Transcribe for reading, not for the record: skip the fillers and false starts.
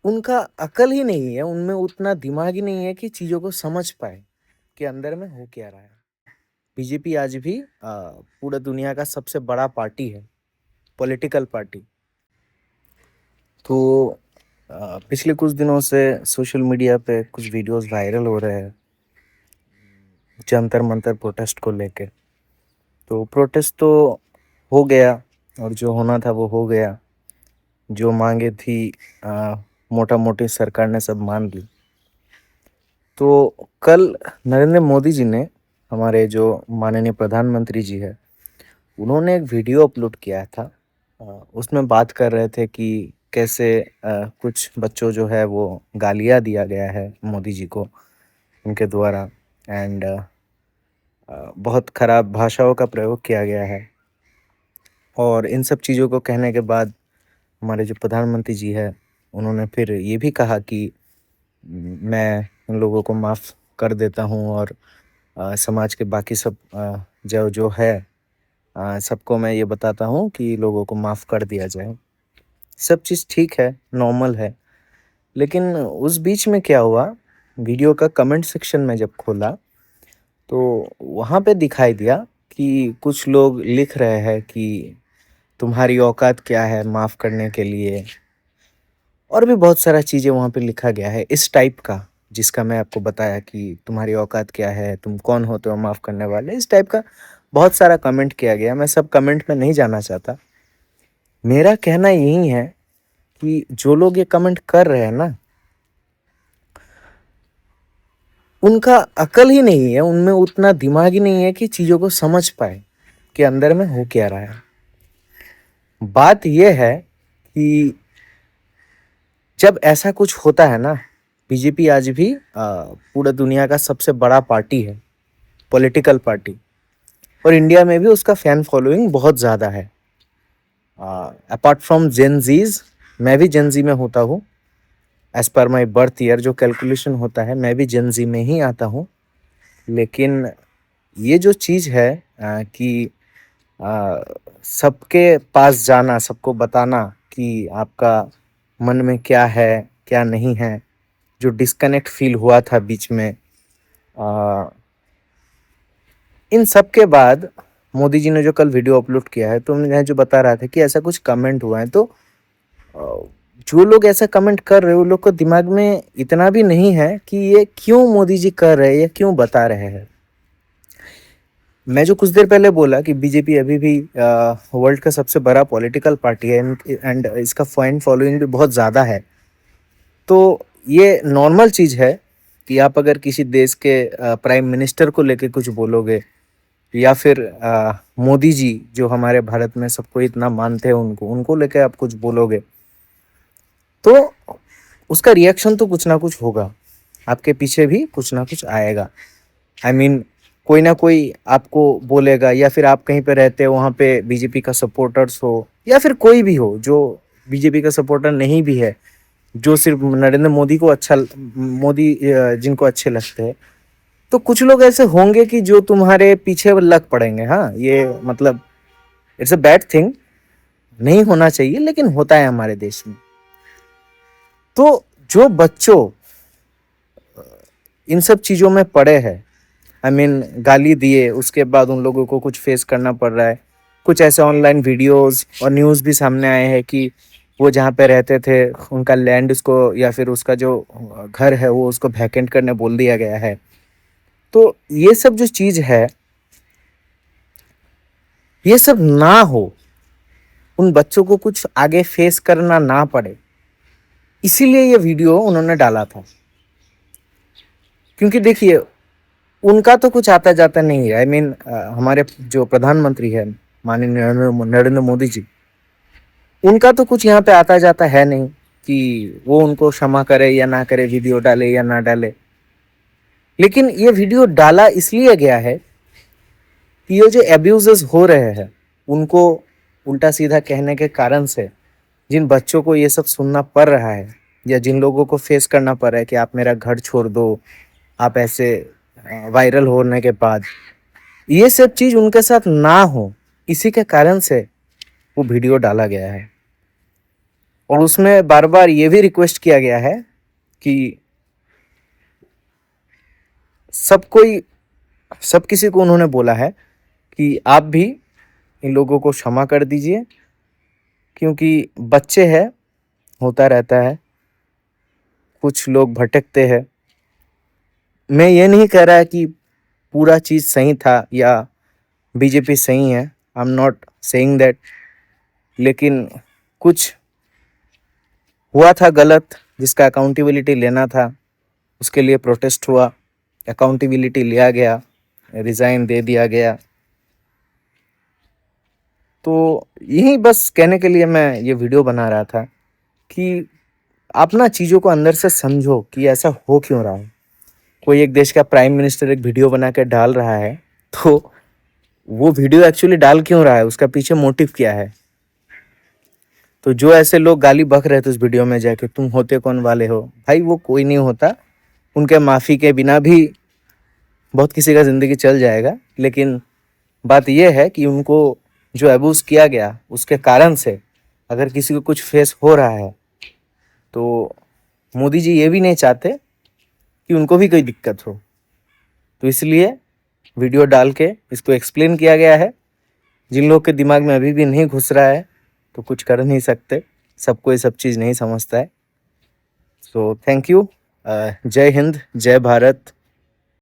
उनका अकल ही नहीं है, उनमें उतना दिमाग ही नहीं है कि चीज़ों को समझ पाएँ, कि अंदर में हो क्या रहा है। बीजेपी आज भी पूरा दुनिया का सबसे बड़ा पार्टी है, पॉलिटिकल पार्टी। तो पिछले कुछ दिनों से सोशल मीडिया पे कुछ वीडियोज़ वायरल हो रहे हैं, जंतर-मंतर प्रोटेस्ट को लेके। तो प्रोटेस्ट तो हो गया और जो होना था वो हो गया। जो माँगे थी अ, मोटा-मोटी सरकार ने सब मान ली। तो कल नरेंद्र मोदी जी ने, हमारे जो माननीय प्रधानमंत्री जी हैं, उन्होंने एक वीडियो अपलोड किया था। अ, उसमें बात कर रहे थे कि कैसे कुछ बच्चों जो है वो गालियाँ दिया गया है मोदी जी को उनके द्वारा एंड बहुत खराब भाषाओं का प्रयोग किया गया है। और इन सब चीज़ों को कहने के बाद हमारे जो प्रधानमंत्री जी हैं, उन्होंने फिर ये भी कहा कि मैं उन लोगों को माफ़ कर देता हूँ और समाज के बाकी सब जो जो है सबको मैं ये बताता हूँ कि लोगों को माफ़ कर दिया जाए। सब चीज़ ठीक है, नॉर्मल है। लेकिन उस बीच में क्या हुआ, वीडियो का कमेंट सेक्शन में जब खोला, तो वहाँ पे दिखाई दिया कि कुछ लोग लिख रहे हैं कि तुम्हारी औकात क्या है माफ़ करने के लिए? और भी बहुत सारा चीज़ें वहाँ पे लिखा गया है इस टाइप का, जिसका मैं आपको बताया कि तुम्हारी औकात क्या है, तुम कौन होते हो माफ़ करने वाले, इस टाइप का बहुत सारा कमेंट किया गया। मैं सब कमेंट में नहीं जाना चाहता। मेरा कहना यही है कि जो लोग ये कमेंट कर रहे हैं ना, उनका अकल ही नहीं है, उनमें उतना दिमाग ही नहीं है कि चीज़ों को समझ पाएँ, कि अंदर में हो क्या रहा है। बात ये है कि जब ऐसा कुछ होता है ना, बीजेपी आज भी पूरा दुनिया का सबसे बड़ा पार्टी है, पॉलिटिकल पार्टी, और इंडिया में भी उसका फैन फॉलोइंग बहुत ज़्यादा है। अपार्ट फ्रॉम जेन ज़ीज़, मैं भी जेन ज़ी में होता हूँ। As per my birth year जो कैलकुलेशन होता है, मैं भी जेन ज़ी में ही आता हूँ। लेकिन ये जो चीज़ है कि अ, सबके पास जाना, सबको बताना कि आपका मन में क्या है, क्या नहीं है, जो डिस्कनेक्ट फ़ील हुआ था बीच में, अ, इन सब के बाद मोदी जी ने जो कल वीडियो अपलोड किया है, तो मैं जो बता रहा था कि ऐसा कुछ कमेंट हुआ है, तो अ, जो लोग ऐसा कमेंट कर रहे हैं, उन लोग को दिमाग में इतना भी नहीं है कि ये क्यों मोदी जी कर रहे हैं या क्यों बता रहे हैं। मैं जो कुछ देर पहले बोला कि बीजेपी अभी भी वर्ल्ड का सबसे बड़ा पॉलिटिकल पार्टी है एंड इसका फैन फॉलोइंग भी बहुत ज़्यादा है। तो ये नॉर्मल चीज़ है कि आप अगर किसी देश के प्राइम मिनिस्टर को लेके कुछ बोलोगे या फिर मोदी जी जो हमारे भारत में सबको इतना मानते हैं, उनको उनको लेके आप कुछ बोलोगे, तो उसका रिएक्शन तो कुछ ना कुछ होगा। आपके पीछे भी कुछ ना कुछ आएगा। आई मीन कोई ना कोई आपको बोलेगा, या फिर आप कहीं पे रहते हो वहाँ पे बीजेपी का सपोर्टर्स हो, या फिर कोई भी हो जो बीजेपी का सपोर्टर नहीं भी है, जो सिर्फ नरेंद्र मोदी को मोदी जिनको अच्छे लगते हैं, तो कुछ लोग ऐसे होंगे कि जो तुम्हारे पीछे लग पड़ेंगे। हाँ, ये मतलब इट्स अ बैड थिंग, नहीं होना चाहिए, लेकिन होता है हमारे देश में। तो जो बच्चों इन सब चीज़ों में पड़े हैं, आई मीन गाली दिए, उसके बाद उन लोगों को कुछ फेस करना पड़ रहा है। कुछ ऐसे ऑनलाइन वीडियोस और न्यूज़ भी सामने आए हैं कि वो जहाँ पे रहते थे, उनका लैंड उसको या फिर उसका जो घर है वो उसको वैकेंट करने बोल दिया गया है। तो ये सब जो चीज़ है, ये सब ना हो, उन बच्चों को कुछ आगे फेस करना ना पड़े, इसीलिए ये वीडियो उन्होंने डाला था। क्योंकि देखिए, उनका तो कुछ आता जाता नहीं है। आई मीन हमारे जो प्रधानमंत्री है, माननीय नरेंद्र मोदी जी, उनका तो कुछ यहाँ पे आता जाता है नहीं कि वो उनको क्षमा करे या ना करे, वीडियो डाले या ना डाले। लेकिन ये वीडियो डाला इसलिए गया है कि ये जो एब्यूजेस हो रहे हैं, उनको उल्टा सीधा कहने के कारण से जिन बच्चों को ये सब सुनना पड़ रहा है, या जिन लोगों को फेस करना पड़ रहा है कि आप मेरा घर छोड़ दो, आप ऐसे वायरल होने के बाद, ये सब चीज उनके साथ ना हो, इसी के कारण से वो वीडियो डाला गया है। और उसमें बार बार ये भी रिक्वेस्ट किया गया है कि सब किसी को उन्होंने बोला है कि आप भी इन लोगों को क्षमा कर दीजिए, क्योंकि बच्चे हैं, होता रहता है, कुछ लोग भटकते हैं। मैं ये नहीं कह रहा है कि पूरा चीज़ सही था या बीजेपी सही है, I am not saying that, लेकिन कुछ हुआ था गलत जिसका अकाउंटेबिलिटी लेना था, उसके लिए प्रोटेस्ट हुआ, अकाउंटेबिलिटी लिया गया, रिज़ाइन दे दिया गया। तो यही बस कहने के लिए मैं ये वीडियो बना रहा था कि आप ना चीज़ों को अंदर से समझो कि ऐसा हो क्यों रहा है। कोई एक देश का प्राइम मिनिस्टर एक वीडियो बना के डाल रहा है, तो वो वीडियो एक्चुअली डाल क्यों रहा है, उसका पीछे मोटिव क्या है। तो जो ऐसे लोग गाली बक रहे थे उस वीडियो में जाके, तुम होते कौन वाले हो, भाई वो कोई नहीं होता। उनके माफ़ी के बिना भी बहुत किसी का ज़िंदगी चल जाएगा, लेकिन बात यह है कि उनको जो अब्यूज़ किया गया उसके कारण से अगर किसी को कुछ फेस हो रहा है, तो मोदी जी ये भी नहीं चाहते कि उनको भी कोई दिक्कत हो। तो इसलिए वीडियो डाल के इसको एक्सप्लेन किया गया है। जिन लोग के दिमाग में अभी भी नहीं घुस रहा है तो कुछ कर नहीं सकते, सबको ये सब चीज़ नहीं समझता है। So thank you. जय हिंद, जय भारत।